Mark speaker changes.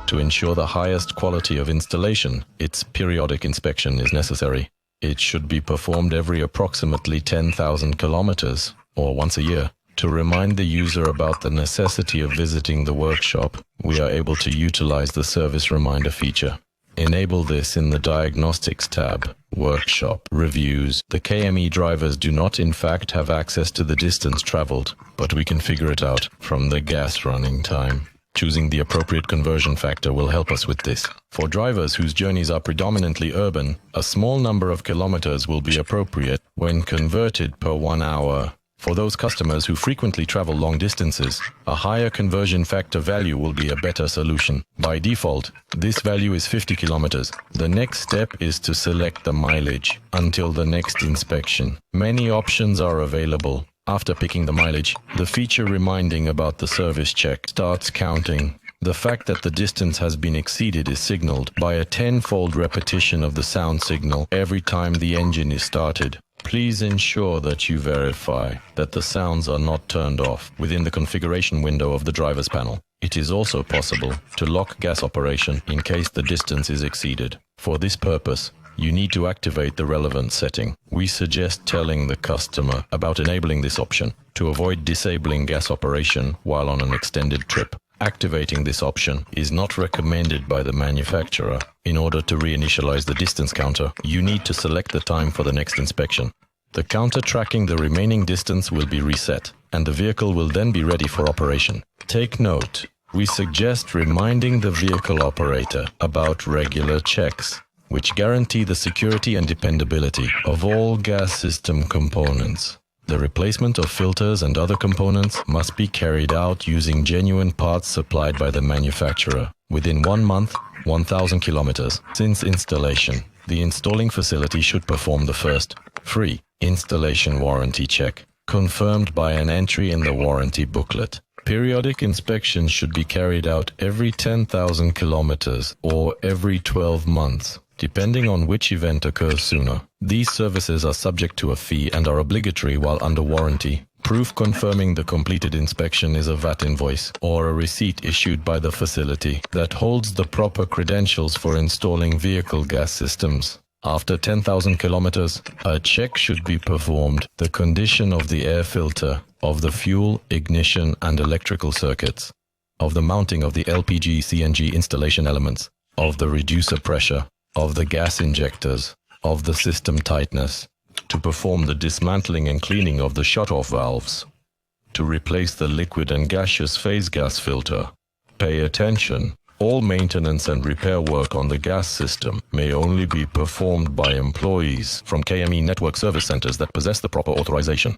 Speaker 1: To ensure the highest quality of installation, its periodic inspection is necessary. It should be performed every approximately 10,000 kilometers, or once a year. To remind the user about the necessity of visiting the workshop, we are able to utilize the service reminder feature. Enable this in the Diagnostics tab, Workshop, Reviews. The KME drivers do not in fact have access to the distance traveled, but we can figure it out from the gas running time. Choosing the appropriate conversion factor will help us with this. For drivers whose journeys are predominantly urban, a small number of kilometers will be appropriate when converted per 1 hour. For those customers who frequently travel long distances, a higher conversion factor value will be a better solution. By default, this value is 50 kilometers. The next step is to select the mileage until the next inspection. Many options are available. After picking the mileage, the feature reminding about the service check starts counting. The fact that the distance has been exceeded is signaled by a 10-fold repetition of the sound signal every time the engine is started. Please ensure that you verify that the sounds are not turned off within the configuration window of the driver's panel. It is also possible to lock gas operation in case the distance is exceeded. For this purpose, you need to activate the relevant setting. We suggest telling the customer about enabling this option to avoid disabling gas operation while on an extended trip. Activating this option is not recommended by the manufacturer. In order to reinitialize the distance counter, you need to select the time for the next inspection. The counter tracking the remaining distance will be reset, and the vehicle will then be ready for operation. Take note, we suggest reminding the vehicle operator about regular checks, which guarantee the security and dependability of all gas system components. The replacement of filters and other components must be carried out using genuine parts supplied by the manufacturer within 1 month, 1,000 kilometers since installation. The installing facility should perform the first free installation warranty check, confirmed by an entry in the warranty booklet. Periodic inspections should be carried out every 10,000 kilometers or every 12 months. Depending on which event occurs sooner. These services are subject to a fee and are obligatory while under warranty. Proof confirming the completed inspection is a VAT invoice or a receipt issued by the facility that holds the proper credentials for installing vehicle gas systems. After 10,000 kilometers, a check should be performed. The condition of the air filter, of the fuel, ignition and electrical circuits, of the mounting of the LPG/CNG installation elements, of the reducer pressure, of the gas injectors, of the system tightness, to perform the dismantling and cleaning of the shut-off valves, to replace the liquid and gaseous phase gas filter. Pay attention. All maintenance and repair work on the gas system may only be performed by employees from KME network service centers that possess the proper authorization.